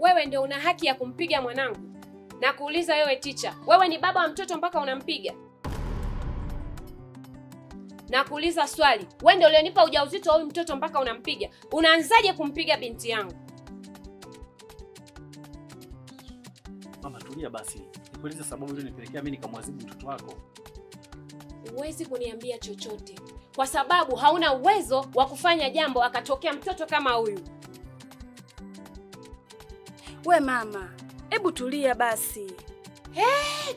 wewe ndio una haki ya kumpiga mwanangu? Na kuuliza wewe teacher, wewe ni baba wa mtoto mpaka unampiga? Na kuuliza swali, wewe ndio ulionipa ujauzito wa huyu mtoto mpaka unampiga? Unaanzaje kumpiga binti yangu? Mama tulia basi. Nikueleze sababu ile nipelekea mimi nikamwadhibu mtoto wako. Huwezi kuniambia chochote kwa sababu hauna uwezo wa kufanya jambo akatokea mtoto kama huyu. We mama, hebu tulia basi.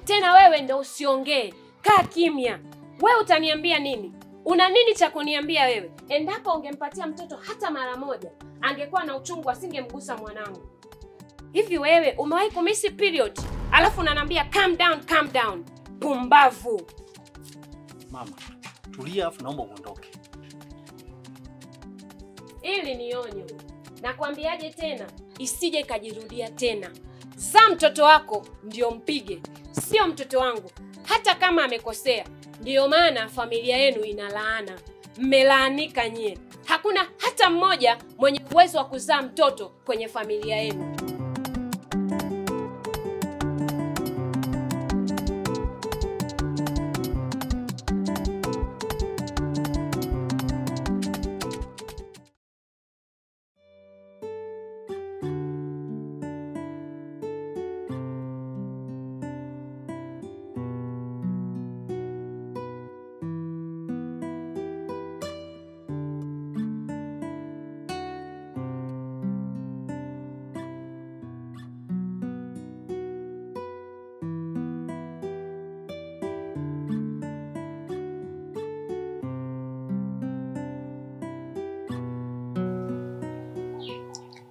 Tena wewe ndio usiongee. Kaa kimya. Wewe utaniambia nini? Una nini cha kuniambia wewe? Endapo ungempatia mtoto hata mara moja, angekuwa na uchungu asingemgusa mwanangu. Hivi wewe umewahi kumisi period? Alafu unaniambia calm down, calm down. Pumbavu. Mama, tulia afu naomba uondoke. Ili ni onyo. Nakwambiaje tena? Isije kajirudia tena. Zaa mtoto wako ndio mpige, sio mtoto wangu hata kama amekosea. Ndio maana familia yenu ina laana. Mmelaanika nyie. Hakuna hata mmoja mwenye uwezo wa kuzaa mtoto kwenye familia yenu.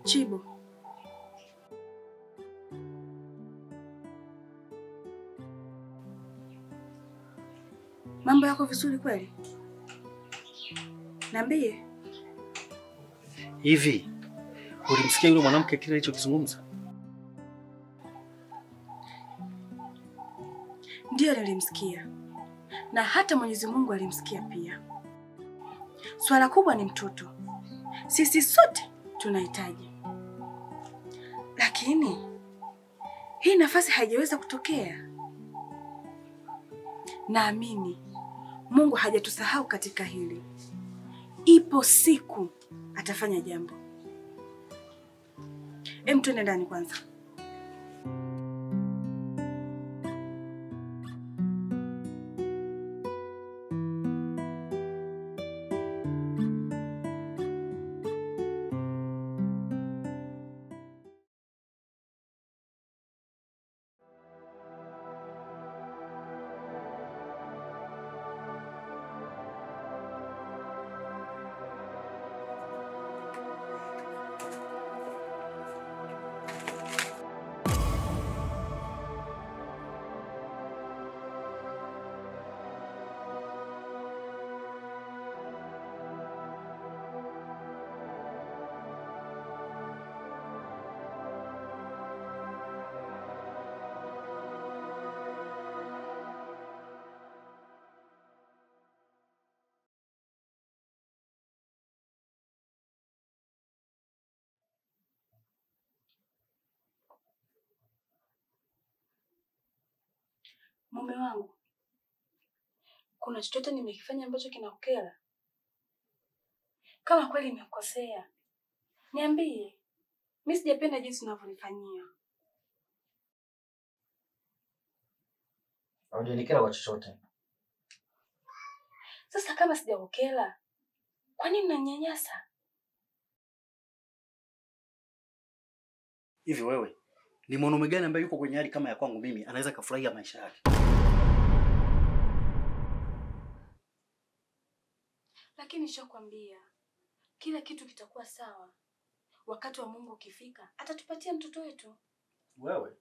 Chibo, mambo yako vizuri kweli? Niambie. Hivi, ulimsikia yule mwanamke kile alichokizungumza? Ndio nilimsikia. Na hata Mwenyezi Mungu alimsikia pia. Swala kubwa ni mtoto. Sisi sote tunahitaji. Lakini hii nafasi haijaweza kutokea. Naamini Mungu hajatusahau katika hili. Ipo siku atafanya jambo. Twende ndani kwanza. Mume wangu, kuna chochote nimekifanya ambacho kinakukera? Kama kweli nimekosea, niambie. Mimi sijapenda jinsi unavyonifanyia. Haujanikera kwa chochote. Sasa kama sijakukera, kwa nini unaninyanyasa? Hivi wewe, ni mwanaume gani ambaye yuko kwenye hali kama ya kwangu mimi anaweza kufurahia maisha yake? Lakini nishakwambia, kila kitu kitakuwa sawa. Wakati wa Mungu ukifika, atatupatia mtoto wetu. Wewe,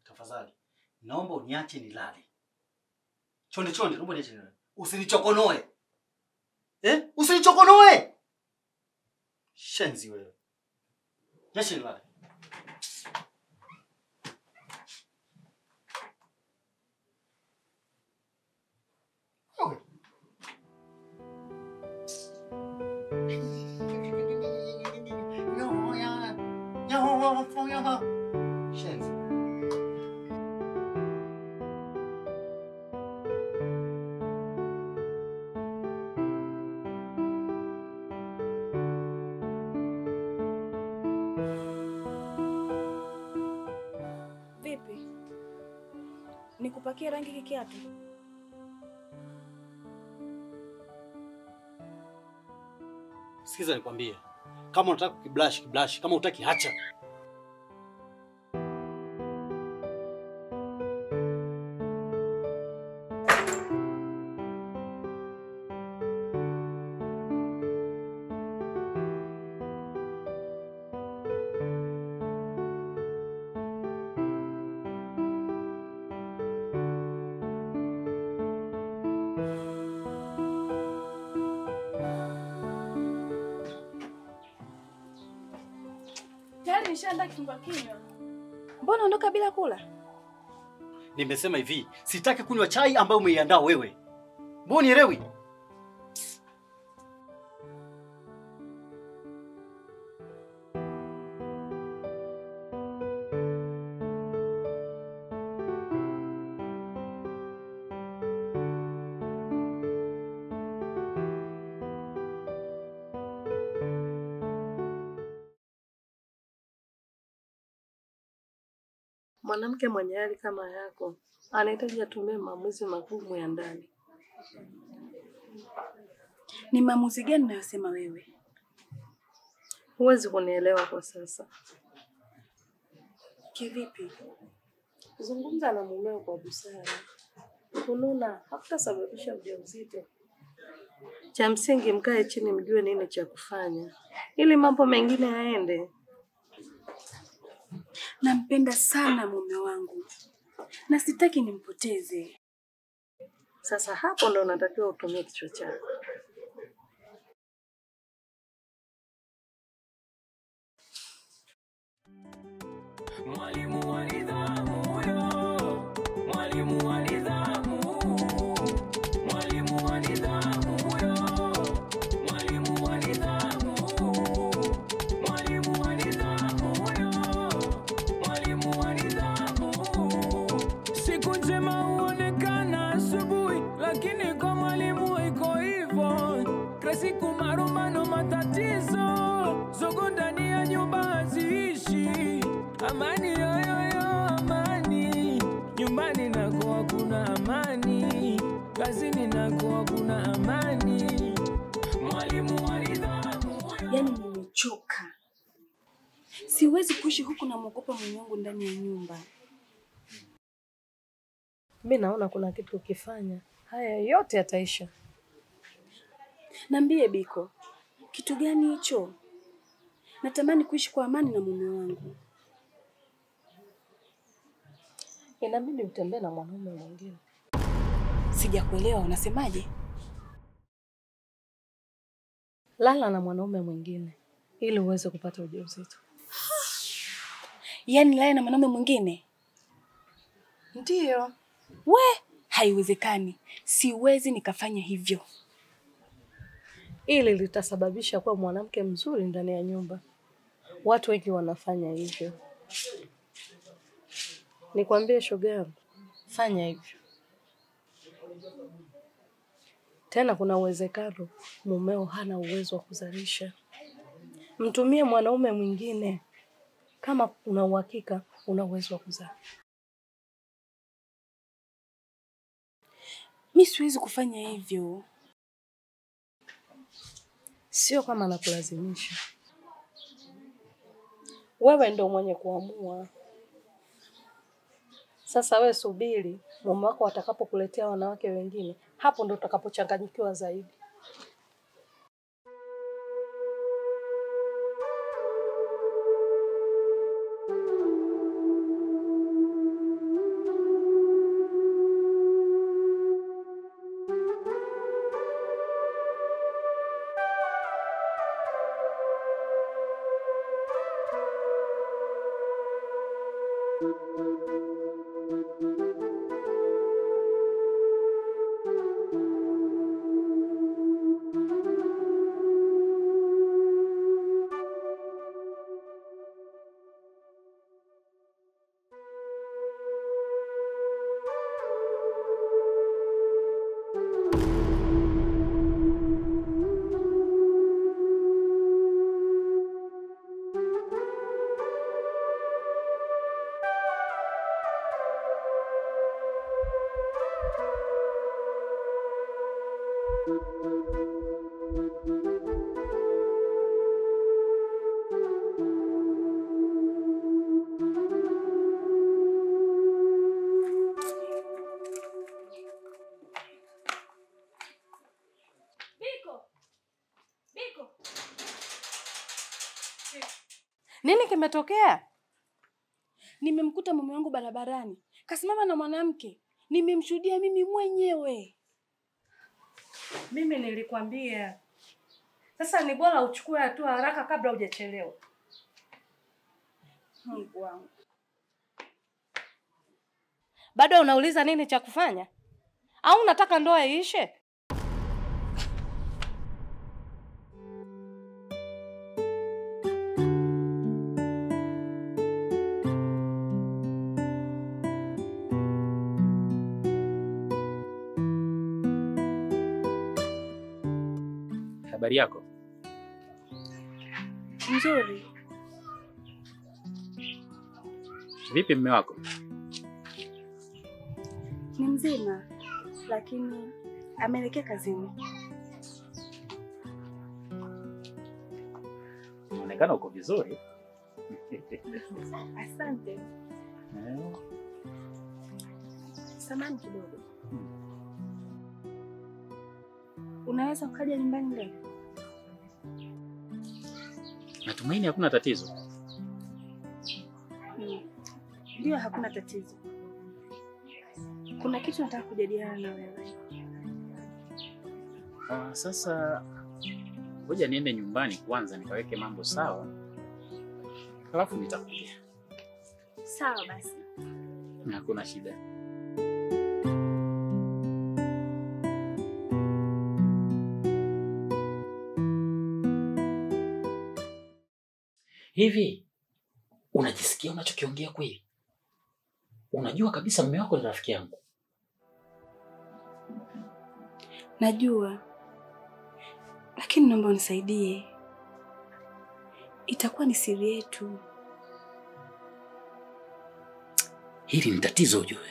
tafadhali. Naomba uniache nilale. Chonde, naomba niache nilale. Usinichokonoe. Usinichokonoe. Shenzi wewe. Niache nilale. kupakia rangi hiki kiatu? Sikiza nikwambie. Kama unataka kiblash, kiblash. Kama hutaki hacha. Tayari nishaandaa kifungua kinywa. Mbona ondoka bila kula? Nimesema hivi, sitaki kunywa chai ambayo umeiandaa wewe. Mbona unielewi? Mwanamke mwenye hali kama yako anahitaji atumie maamuzi magumu ya ndani. Ni maamuzi gani unayosema wewe? Huwezi kunielewa kwa sasa. Kivipi? Zungumza na mumeo kwa busara. Kununa hakutasababisha ujauzito. Cha msingi mkae chini mjue nini cha kufanya ili mambo mengine yaende. Nampenda sana mume wangu na sitaki nimpoteze. Sasa hapo ndo unatakiwa utumie kichwa chako. Mwalimu wa nidhamu huyo, mwalimu wa nidhamu, mwalimu wa nidhamu huyo, mwalimu wa nidhamu, mwalimu wa nidhamu huyo, mwalimu wa nidhamu. Siku njema huonekana asubuhi, lakini kwa mwalimu iko hivyo. Kila siku marumbano, matatizo, zogo ndani ya nyumba haziishi. Amani yoyoyo, amani nyumbani nako hakuna amani, kazini nako hakuna amani. Mwalimu wa nidhamu. Yaani nimechoka. Siwezi kuishi huku na mwogopa mume wangu ndani ya nyumba. Mimi naona kuna kitu ukifanya haya yote yataisha. Niambie Biko, kitu gani hicho? Natamani kuishi kwa amani na mume wangu. Inabidi utembee na mwanaume mwingine. Sijakuelewa, unasemaje? Lala na mwanaume mwingine ili uweze kupata ujauzito. Yaani lala na mwanaume mwingine? Ndiyo. We, haiwezekani. Siwezi nikafanya hivyo. Ili litasababisha kuwa mwanamke mzuri ndani ya nyumba. Watu wengi wanafanya hivyo. Nikwambie shoga yangu, fanya hivyo. Tena kuna uwezekano mumeo hana uwezo wa kuzalisha. Mtumie mwanaume mwingine kama una uhakika una uwezo wa kuzaa. Mimi siwezi kufanya hivyo. Sio kama nakulazimisha. Wewe ndo mwenye kuamua. Sasa wewe subiri mume wako atakapokuletea wanawake wengine, hapo ndo utakapochanganyikiwa zaidi. Nini kimetokea? Nimemkuta mume wangu barabarani, kasimama na mwanamke. Nimemshuhudia mimi mwenyewe. Mimi nilikwambia. Sasa ni bora uchukue hatua haraka kabla hujachelewa. Mungu wangu. Bado unauliza nini cha kufanya? Au unataka ndoa iishe? Habari yako? Nzuri. Vipi mume wako? Ni mzima, lakini ameelekea kazini. Unaonekana uko vizuri. Asante. Samahani kidogo. Unaweza ukaja nyumbani leo? Natumaini hakuna tatizo. Ndio, hakuna tatizo. Kuna kitu nataka kujadiliana na wewe. Sasa ngoja niende nyumbani kwanza nikaweke mambo sawa. Halafu nitakuja. Sawa basi. Hakuna shida. Hivi unajisikia unachokiongea kweli? Unajua kabisa mume wako ni rafiki yangu. Najua. Lakini naomba unisaidie. Itakuwa ni siri yetu. Hili ni tatizo ujue.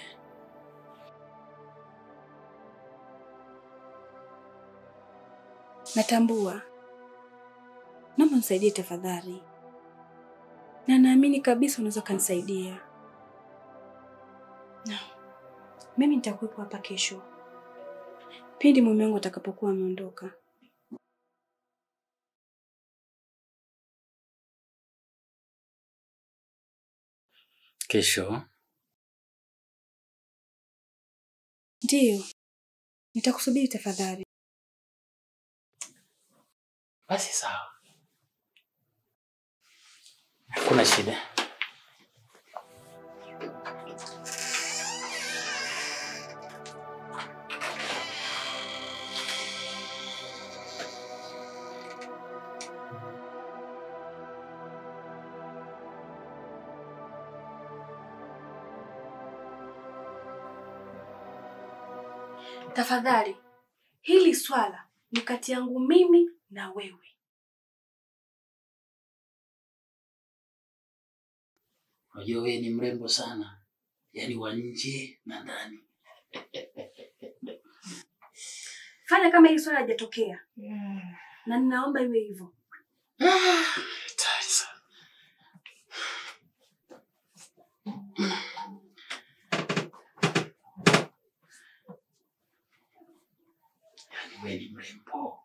Natambua. Naomba unisaidie tafadhali. Na naamini kabisa unaweza kanisaidia. Na mimi nitakuwepo hapa kesho. Pindi mume wangu atakapokuwa ameondoka. Kesho? Ndiyo. Nitakusubiri tafadhali. Basi sawa. Hakuna shida. Tafadhali. Hili swala ni kati yangu mimi na wewe. Unajua wewe ni mrembo sana. Yaani wa nje na ndani. Fanya kama hili swala hajatokea. Na ninaomba iwe hivyo. Tayari sana. Yaani wewe ni mrembo.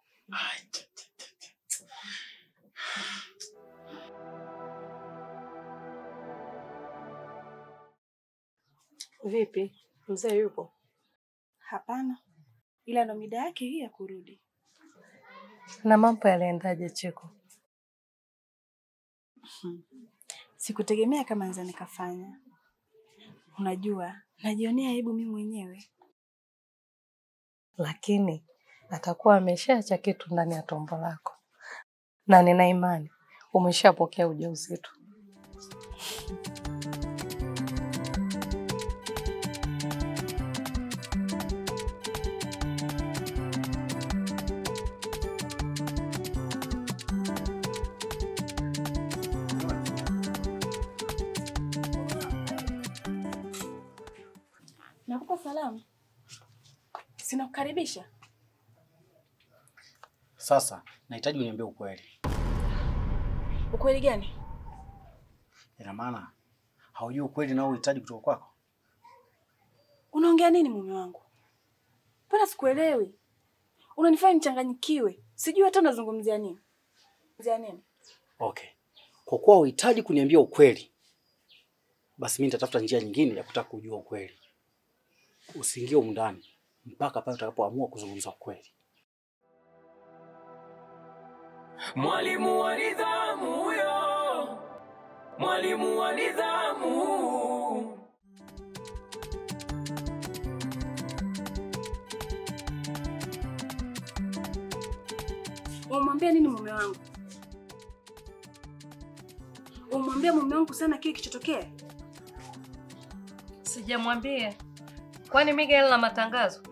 Vipi? Mzee yupo? Hapana. Ila ndo mida yake hii ya kurudi. Na mambo yaliendaje Chiku? Sikutegemea kama naweza nikafanya. Unajua, najionea aibu mimi mwenyewe. Lakini atakuwa ameshaacha kitu ndani ya tumbo lako. Na nina imani umeshapokea ujauzito. Nakupa salamu. Sina kukaribisha. Sasa nahitaji uniambie ukweli. Ukweli gani? Ina maana haujui ukweli na unahitaji kutoka kwako? Unaongea nini mume wangu? Mbona sikuelewi? Unanifanya nichanganyikiwe. Sijui hata unazungumzia nini. Zia nini? Okay. Kwa kuwa uhitaji kuniambia ukweli, basi mimi nitatafuta njia nyingine ya kutaka kujua ukweli. Usiingie humu ndani mpaka pale utakapoamua kuzungumza ukweli. Mwalimu wa nidhamu huyo, mwalimu wa nidhamu. Umwambia nini mume wangu? Umwambia mume wangu sana kile kichotokea? Sijamwambia. Kwani Miguel na matangazo?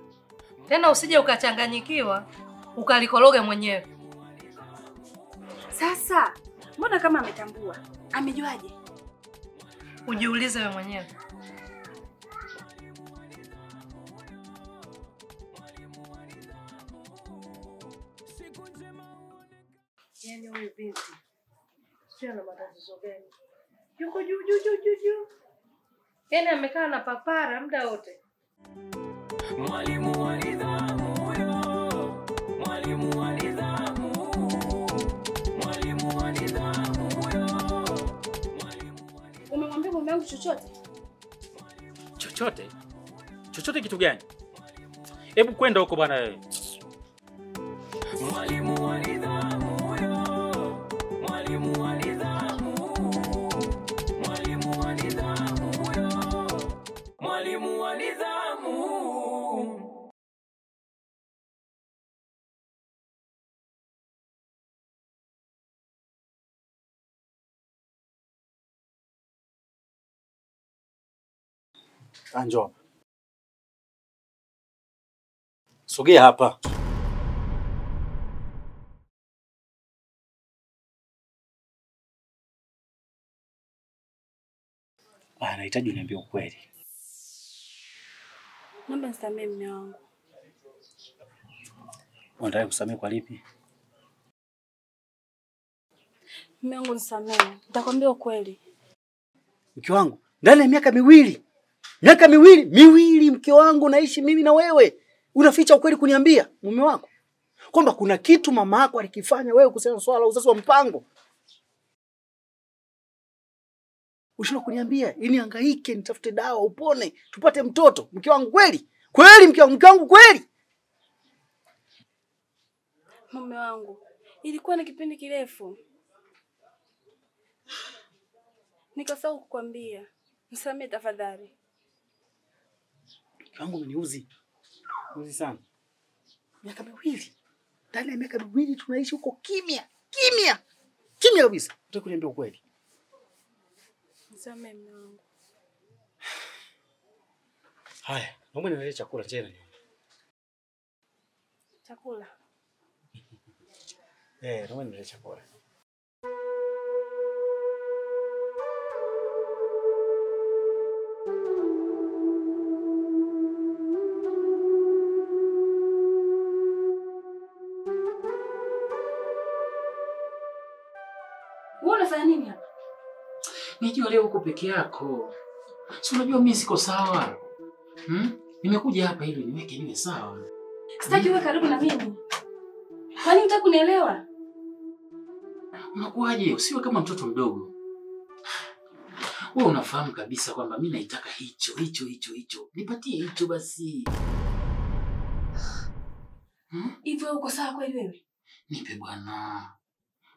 Tena usije ukachanganyikiwa ukalikoroga mwenyewe. Sasa, mbona kama ametambua? Amejuaje? Ujiulize wewe mwenyewe. Yaani huyu binti sio na matatizo gani? Yuko juu. Yaani amekaa na papara muda wote. Mwalimu wa nidhamu huyo, mwalimu wa nidhamu. Mwalimu wa nidhamu huyo. Umemwambia mume wangu chochote? Chochote? Chochote kitu gani? Hebu kwenda huko bwana wewe. Mwalimu wa nidhamu huyo, mwalimu wa nidhamu. Mwalimu wa nidhamu huyo, mwalimu wa nidhamu. Njoo. Sogea hapa. Nahitaji uniambie ukweli. Naomba nisamehe mume wangu. Unataka kusamehe kwa lipi? Mume wangu nisamehe. Nitakwambia ukweli. Mke wangu, ndani ya miaka miwili. Miaka miwili mke wangu naishi mimi na wewe. Unaficha ukweli kuniambia mume wako kwamba kuna kitu mama yako alikifanya wewe kusema swala uzazi wa mpango. Ushindwa kuniambia ili nihangaike nitafute dawa upone tupate mtoto. Mke wangu kweli? Kweli mke wangu kweli? Mume wangu, ilikuwa ni kipindi kirefu. Nikasahau kukwambia. Nisamehe tafadhali. Mke wangu umeniuzi. Uzi sana. Miaka miwili. Ndani ya miaka miwili tunaishi huko kimya kabisa. Unataka kuniambia ukweli? Nisamehe mume wangu. Haya, naomba niletee chakula tena. Chakula. Naomba niletee chakula. Wewe unafanya nini hapa? Nijua leo uko peke yako. Si unajua mimi siko sawa. Nimekuja hapa ili niweke niwe sawa. Sitaki uwe karibu na mimi. Kwani unataka kunielewa? Unakuaje? Usiwe kama mtoto mdogo. Wewe unafahamu kabisa kwamba mimi naitaka hicho. Nipatie hicho basi. Hivyo uko sawa kweli wewe? Nipe bwana.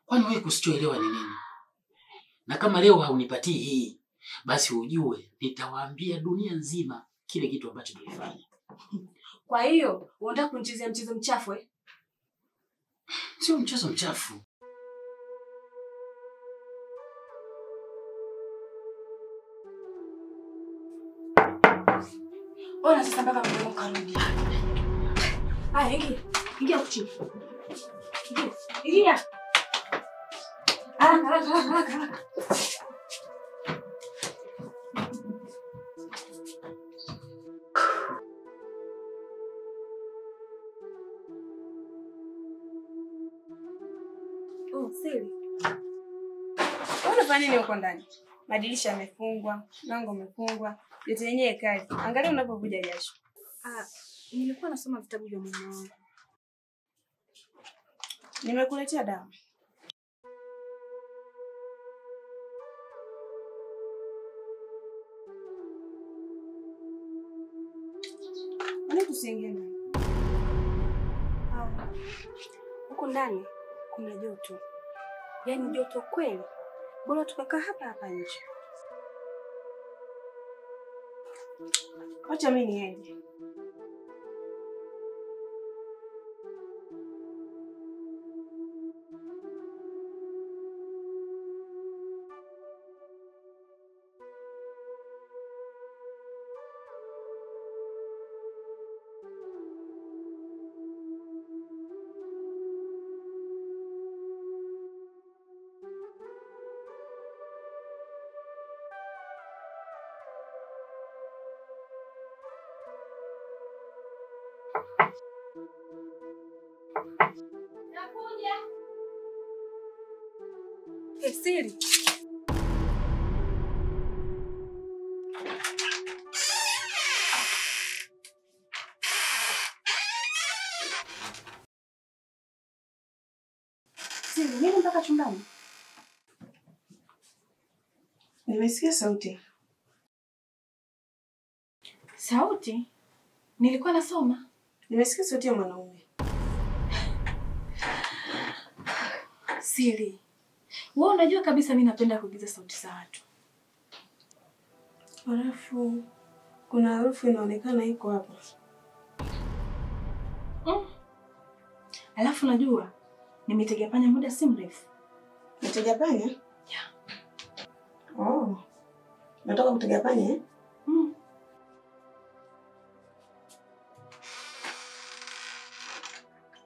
Kwani wewe kusichoelewa ni nini? Na kama leo haunipatii hii, basi ujue nitawaambia dunia nzima kile kitu ambacho tulifanya. Kwa hiyo, unataka kunichezea mchezo mchafu eh? Sio mchezo mchafu. Ona sasa mpaka mwenye ukarudi. Haya, ingia chini. Ingia. Haraka. Siri. Unafanya nini huko ndani? Madirisha yamefungwa, mlango umefungwa, yote yenyewe kazi. Angalia unapovuja jasho. Nilikuwa nasoma vitabu vya mama wangu. Nimekuletea dawa. tusiingie ndani. Huko ndani kuna joto, yaani joto kweli. Bora tukakaa hapa hapa nje. Wacha mimi niende. Nakuja. Siri. Siri, nini mpaka chumbani? Nimesikia sauti. Sauti? Nilikuwa nasoma. Nimesikia sauti ya mwanaume. Siri, wewe unajua kabisa mimi napenda kuigiza sauti za watu. Halafu kuna harufu inaonekana iko hapa. Alafu najua nimetega panya muda si mrefu. Umetega panya? Yeah. Oh. Natoka kutega panya eh?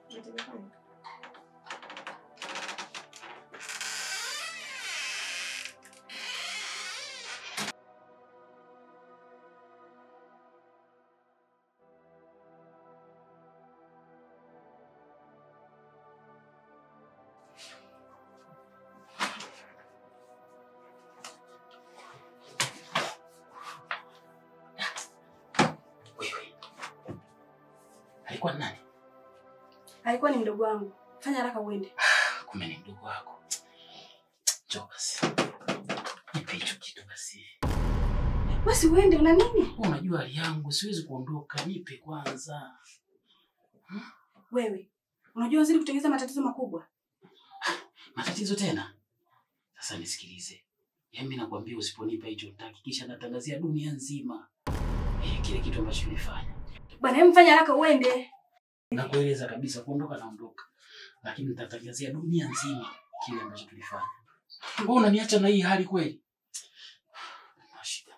Umetega panya? Alikuwa ni nani? Alikuwa ni mdogo wangu. Fanya haraka uende. Kumbe ni mdogo wako. Njoo basi. Nipe hicho kitu basi. Basi uende, una nini? Unajua hali yangu, siwezi kuondoka. Nipe kwanza. Wewe, unajua uzidi kutengeneza matatizo makubwa. Matatizo tena? Sasa nisikilize. Mimi nakwambia usiponipa hicho nitahakikisha natangazia dunia nzima kile kitu ambacho nilifanya. Bwana, hebu fanya haraka uende. Nakueleza kabisa kuondoka naondoka. Lakini nitatangazia dunia nzima kile ambacho tulifanya. Mbona unaniacha na hii hali kweli? Mashida.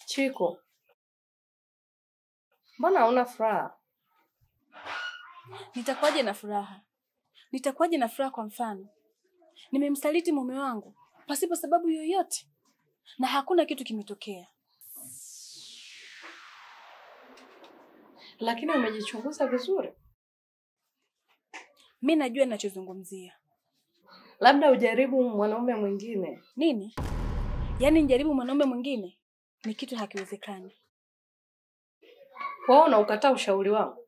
Chiko, mbona hauna furaha? Nitakuwaje na furaha? Nitakuwaje na furaha kwa mfano? Nimemsaliti mume wangu pasipo sababu yoyote. Na hakuna kitu kimetokea. Lakini umejichunguza vizuri. Mimi najua ninachozungumzia. Labda ujaribu mwanaume mwingine. Nini? Yaani nijaribu mwanaume mwingine? Ni kitu hakiwezekani. Wewe unaukataa ushauri wangu?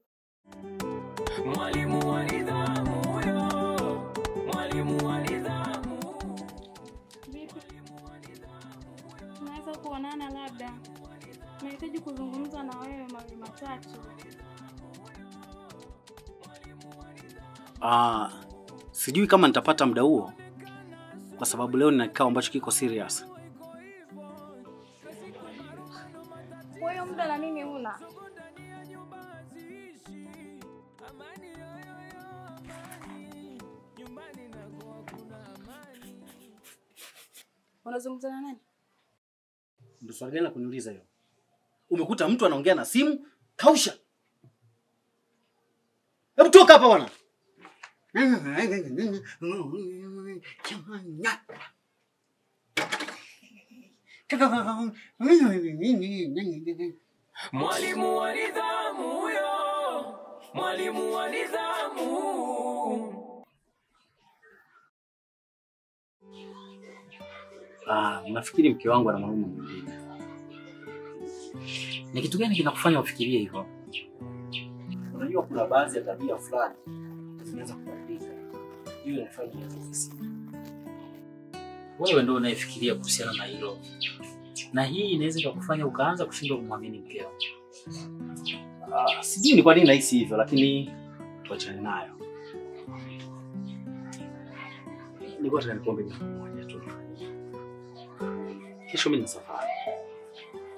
Mwalimu wa nidhamu huyo, mwalimu wa nidhamu. Tunaweza kuonana labda. Nahitaji kuzungumza na wewe mawili matatu. Sijui kama nitapata muda huo kwa sababu leo nina kikao ambacho kiko serious. Kwa hiyo muda na mimi huna. Unazungumza na nani? Ndio swali gani la kuniuliza hiyo? Umekuta mtu anaongea na simu, kausha. Hebu toka hapa bwana. Mwalimu wa nidhamu huyo, mwalimu wa nidhamu. Nafikiri mke wangu ana mwanaume mwingine. Ni kitu gani kinakufanya ufikirie hivyo? Unajua kuna baadhi ya tabia fulani zinaweza kubadilika. Hiyo inafanya ofisi. Wewe ndio unayefikiria kuhusiana na hilo. Na hii inaweza kukufanya ukaanza kushindwa kumwamini mkeo. Sijui ni kwa nini nahisi hivyo, lakini tuachane nayo. Nilikuwa nataka nikuombe jambo moja tu. Kesho mimi nina safari.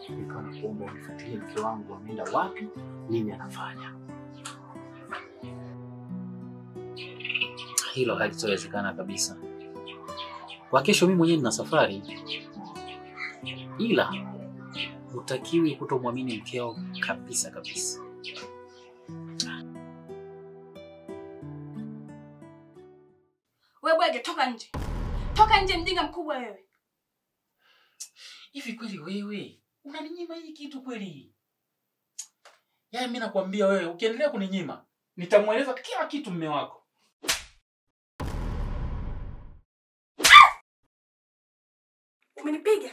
Nilikuwa nakuomba unifuatilie mke wangu ameenda wapi, nini anafanya. Hilo halitowezekana kabisa. Kwa kesho mimi mwenyewe nina safari. Ila utakiwi kutomwamini mkeo kabisa kabisa. Wewe bwege, toka nje. Toka nje mjinga mkubwa wewe. Hivi kweli wewe unaninyima hii kitu kweli? Yaani mimi nakwambia wewe ukiendelea kuninyima nitamweleza kila kitu mume wako. Umenipiga?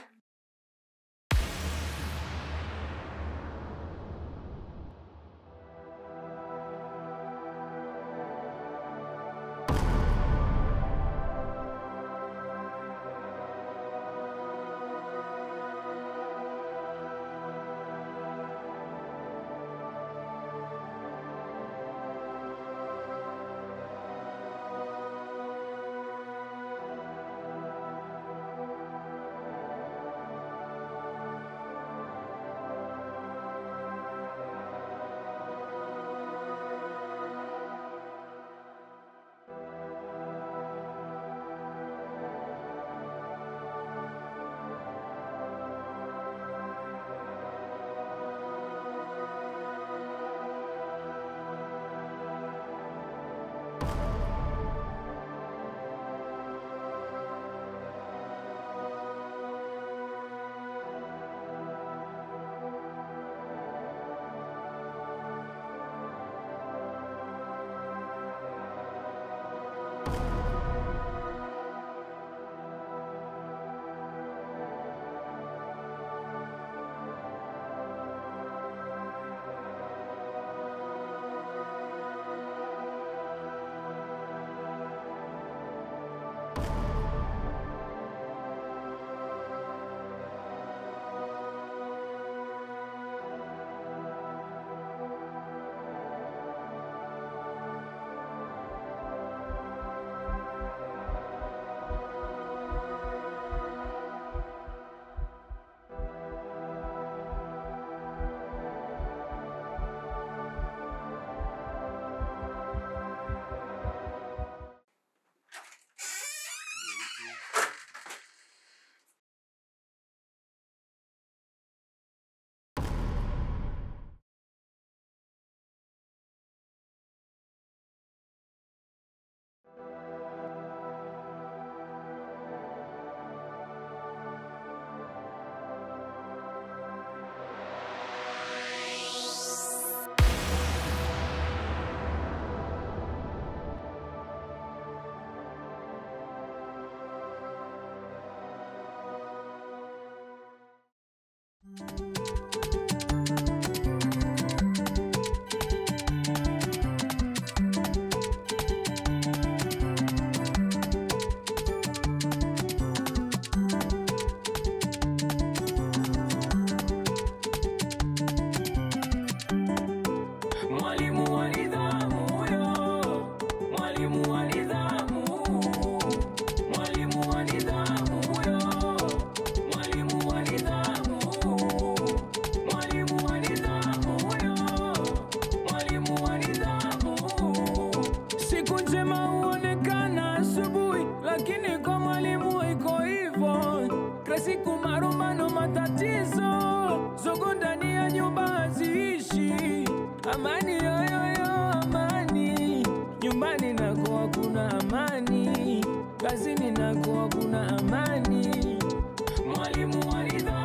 Amani yoyoyo, amani. Nyumbani nako hakuna amani, kazini nako hakuna amani. Mwalimu wa nidhamu